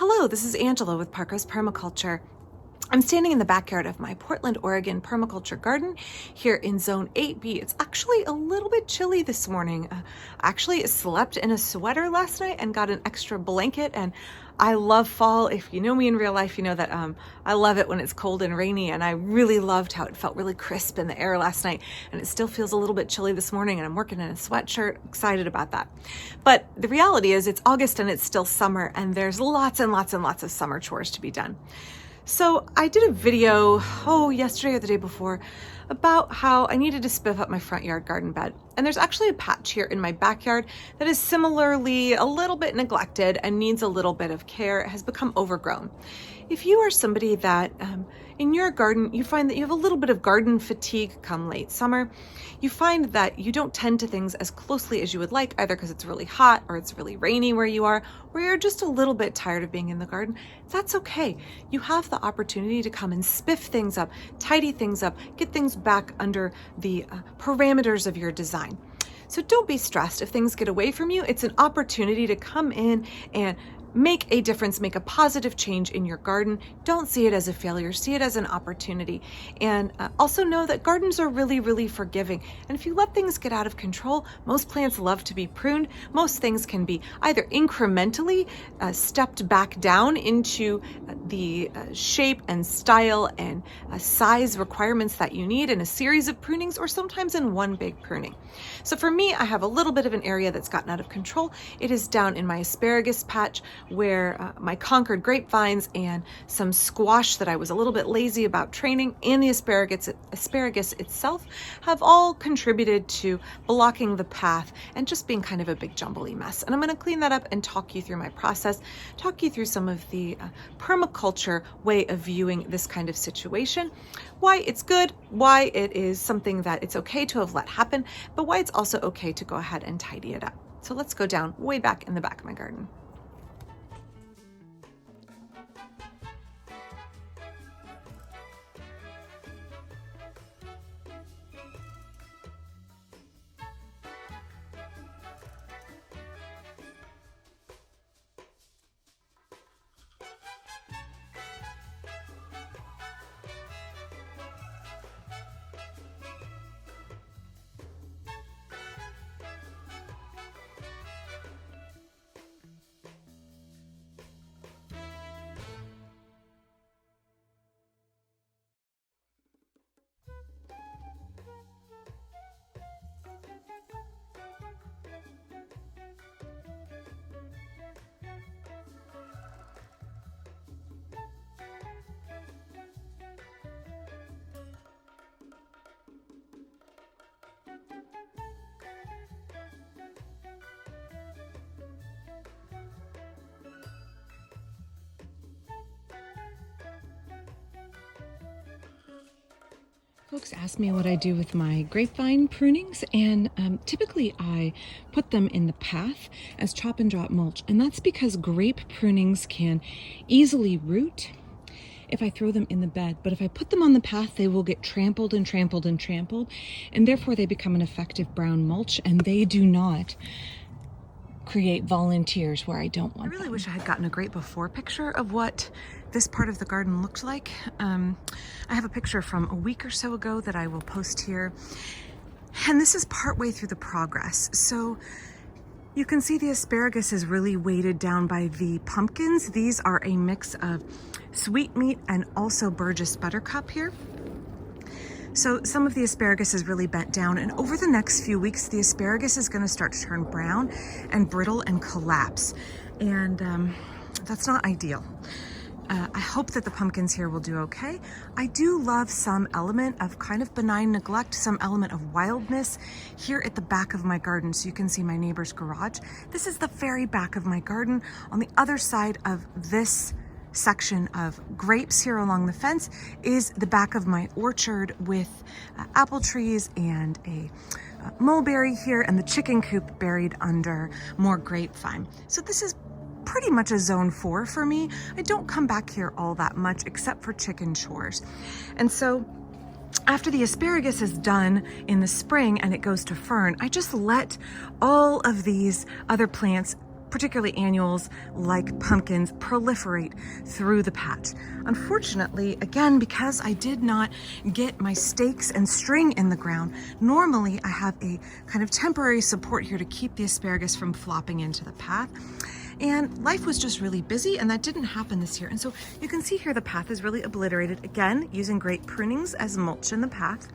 Hello, this is Angela with Parker's Permaculture. I'm standing in the backyard of my Portland, Oregon permaculture garden here in Zone 8B. It's actually a little bit chilly this morning. I actually slept in a sweater last night and got an extra blanket, and I love fall. If you know me in real life, you know that I love it when it's cold and rainy, and I really loved how it felt really crisp in the air last night, and it still feels a little bit chilly this morning, and I'm working in a sweatshirt. Excited about that. But the reality is it's August and it's still summer, and there's lots and lots and lots of summer chores to be done. So I did a video, yesterday or the day before, about how I needed to spiff up my front yard garden bed. And there's actually a patch here in my backyard that is similarly a little bit neglected and needs a little bit of care. It has become overgrown. If you are somebody that in your garden, you find that you have a little bit of garden fatigue come late summer, you find that you don't tend to things as closely as you would like, either because it's really hot or it's really rainy where you are, or you're just a little bit tired of being in the garden, that's okay. You have the opportunity to come and spiff things up, tidy things up, get things back under the parameters of your design. So don't be stressed if things get away from you. It's an opportunity to come in and make a difference, make a positive change in your garden. Don't see it as a failure, see it as an opportunity. And also know that gardens are really, really forgiving. And if you let things get out of control, most plants love to be pruned. Most things can be either incrementally stepped back down into the shape and style and size requirements that you need in a series of prunings, or sometimes in one big pruning. So for me, I have a little bit of an area that's gotten out of control. It is down in my asparagus patch, where my Concord grapevines and some squash that I was a little bit lazy about training, and the asparagus itself have all contributed to blocking the path and just being kind of a big jumbly mess. And I'm going to clean that up and talk you through my process, talk you through some of the permaculture way of viewing this kind of situation, why it's good, why it is something that it's okay to have let happen, but why it's also okay to go ahead and tidy it up. So let's go down way back in the back of my garden. Folks ask me what I do with my grapevine prunings, and typically I put them in the path as chop and drop mulch, and that's because grape prunings can easily root if I throw them in the bed, but if I put them on the path, they will get trampled and trampled and trampled, and therefore they become an effective brown mulch, and they do not create volunteers where I don't want them. I really wish I had gotten a great before picture of what this part of the garden looked like. I have a picture from a week or so ago that I will post here, and this is partway through the progress. So you can see the asparagus is really weighted down by the pumpkins. These are a mix of sweetmeat and also Burgess buttercup here. So some of the asparagus is really bent down, and over the next few weeks, the asparagus is going to start to turn brown and brittle and collapse. And that's not ideal. I hope that the pumpkins here will do okay. I do love some element of kind of benign neglect, some element of wildness here at the back of my garden. So you can see my neighbor's garage. This is the very back of my garden. On the other side of this section of grapes here along the fence is the back of my orchard with apple trees and a mulberry here, and the chicken coop buried under more grapevine. So this is pretty much a zone 4 for me. I don't come back here all that much except for chicken chores. And so after the asparagus is done in the spring and it goes to fern, I just let all of these other plants particularly annuals like pumpkins, proliferate through the patch. Unfortunately, again, because I did not get my stakes and string in the ground, normally I have a kind of temporary support here to keep the asparagus from flopping into the path. And life was just really busy, and that didn't happen this year. And so you can see here the path is really obliterated, again, using great prunings as mulch in the path.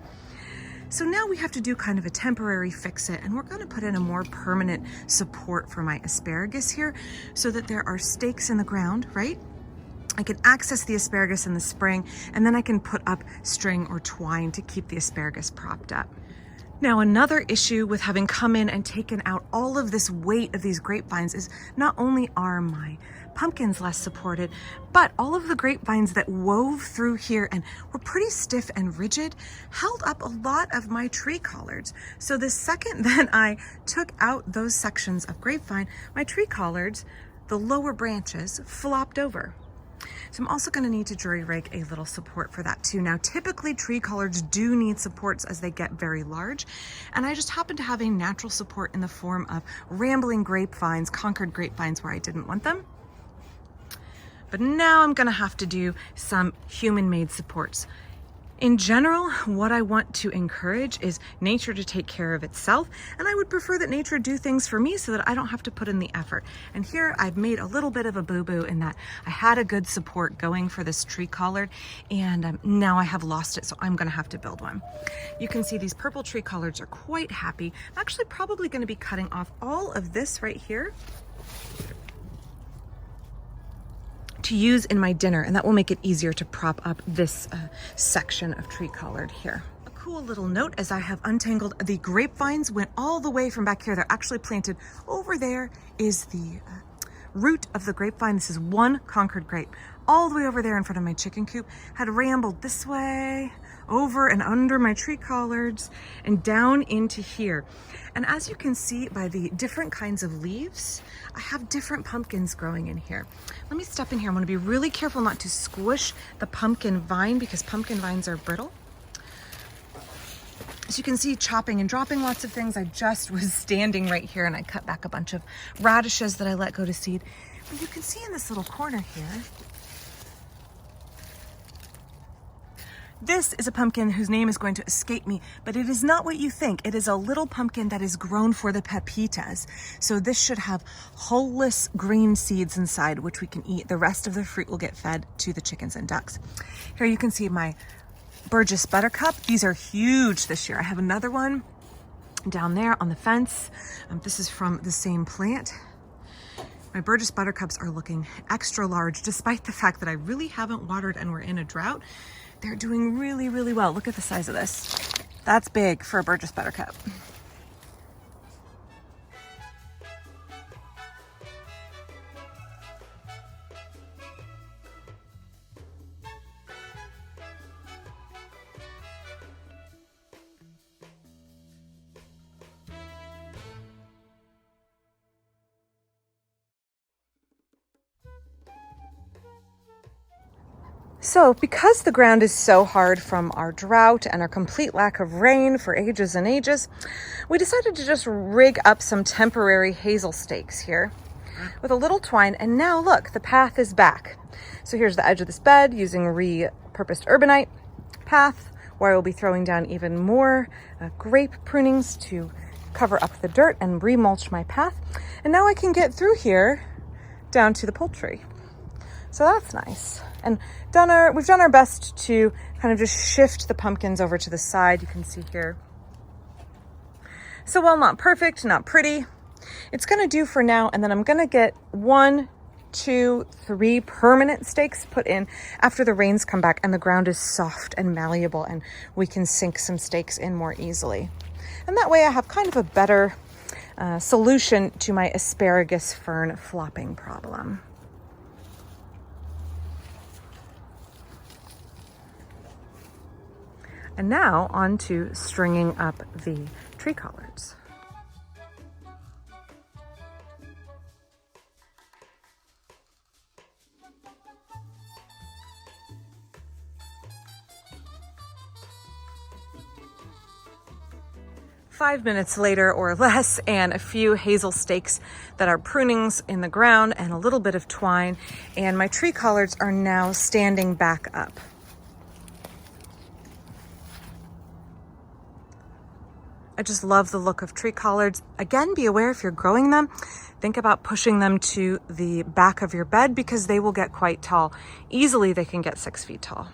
So now we have to do kind of a temporary fix it, and we're going to put in a more permanent support for my asparagus here so that there are stakes in the ground, right? I can access the asparagus in the spring, and then I can put up string or twine to keep the asparagus propped up. Now, another issue with having come in and taken out all of this weight of these grapevines is not only are my pumpkins less supported, but all of the grapevines that wove through here and were pretty stiff and rigid held up a lot of my tree collards. So the second that I took out those sections of grapevine, my tree collards, the lower branches, flopped over. So I'm also going to need to jury rig a little support for that too. Now, typically tree collards do need supports as they get very large, and I just happen to have a natural support in the form of rambling grapevines, Concord grapevines where I didn't want them. But now I'm going to have to do some human-made supports. In general, what I want to encourage is nature to take care of itself, and I would prefer that nature do things for me so that I don't have to put in the effort. And here I've made a little bit of a boo-boo in that I had a good support going for this tree collard, and now I have lost it, so I'm gonna have to build one. You can see these purple tree collards are quite happy. I'm actually probably gonna be cutting off all of this right here to use in my dinner, and that will make it easier to prop up this section of tree collard here. A cool little note, as I have untangled the grapevines, went all the way from back here. They're actually planted over there is the root of the grapevine. This is one Concord grape. All the way over there in front of my chicken coop, had rambled this way, over and under my tree collards, and down into here. And as you can see by the different kinds of leaves, I have different pumpkins growing in here. Let me step in here. I want to be really careful not to squish the pumpkin vine because pumpkin vines are brittle. As you can see, chopping and dropping lots of things. I just was standing right here and I cut back a bunch of radishes that I let go to seed. But you can see in this little corner here, this is a pumpkin whose name is going to escape me, but it is not what you think. It is a little pumpkin that is grown for the pepitas. So this should have hulless green seeds inside, which we can eat. The rest of the fruit will get fed to the chickens and ducks. Here you can see my Burgess buttercup. These are huge this year. I have another one down there on the fence. This is from the same plant. My Burgess buttercups are looking extra large, despite the fact that I really haven't watered and we're in a drought. They're doing really, really well. Look at the size of this. That's big for a Burgess buttercup. So because the ground is so hard from our drought and our complete lack of rain for ages and ages, we decided to just rig up some temporary hazel stakes here with a little twine. And now look, the path is back. So here's the edge of this bed using repurposed urbanite path, where I will be throwing down even more grape prunings to cover up the dirt and remulch my path. And now I can get through here down to the poultry. So that's nice. And we've done our best to kind of just shift the pumpkins over to the side. You can see here. So while not perfect, not pretty, it's gonna do for now. And then I'm gonna get 1, 2, 3 permanent stakes put in after the rains come back and the ground is soft and malleable and we can sink some stakes in more easily. And that way I have kind of a better solution to my asparagus fern flopping problem. And now on to stringing up the tree collards. 5 minutes later or less, and a few hazel stakes that are prunings in the ground and a little bit of twine, and my tree collards are now standing back up. I just love the look of tree collards. Again, be aware if you're growing them, think about pushing them to the back of your bed because they will get quite tall. Easily they can get 6 feet tall.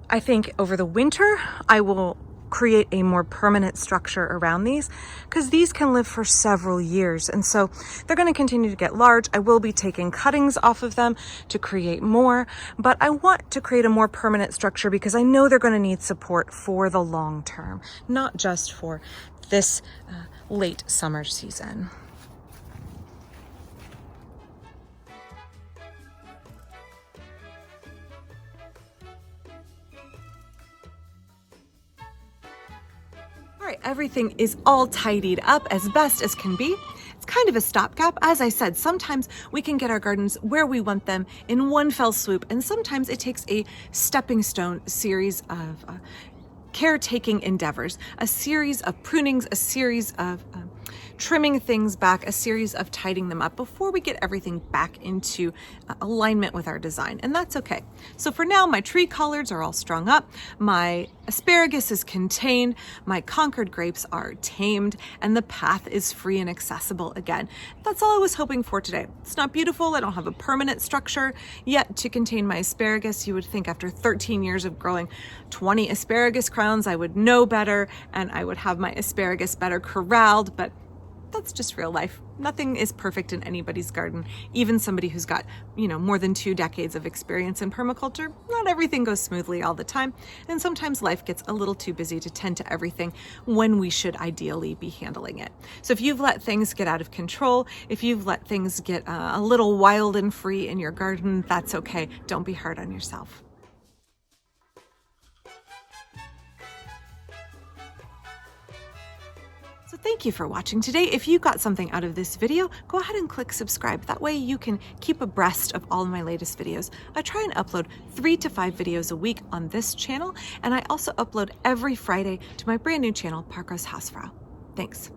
I think over the winter, I will create a more permanent structure around these because these can live for several years. And so they're going to continue to get large. I will be taking cuttings off of them to create more, but I want to create a more permanent structure because I know they're going to need support for the long term, not just for this late summer season. All right, everything is all tidied up as best as can be. It's kind of a stopgap. As I said, sometimes we can get our gardens where we want them in one fell swoop, and sometimes it takes a stepping stone series of caretaking endeavors, a series of prunings, a series of trimming things back, a series of tidying them up before we get everything back into alignment with our design, and that's okay. So for now, my tree collards are all strung up, my asparagus is contained, my Concord grapes are tamed, and the path is free and accessible again. That's all I was hoping for today. It's not beautiful, I don't have a permanent structure yet to contain my asparagus. You would think after 13 years of growing 20 asparagus crowns, I would know better and I would have my asparagus better corralled, but that's just real life. Nothing is perfect in anybody's garden. Even somebody who's got, more than 2 decades of experience in permaculture, not everything goes smoothly all the time. And sometimes life gets a little too busy to tend to everything when we should ideally be handling it. So if you've let things get out of control, if you've let things get a little wild and free in your garden, that's okay. Don't be hard on yourself. So thank you for watching today. If you got something out of this video, go ahead and click subscribe. That way you can keep abreast of all of my latest videos. I try and upload 3 to 5 videos a week on this channel, and I also upload every Friday to my brand new channel, Parker's Hausfrau. Thanks.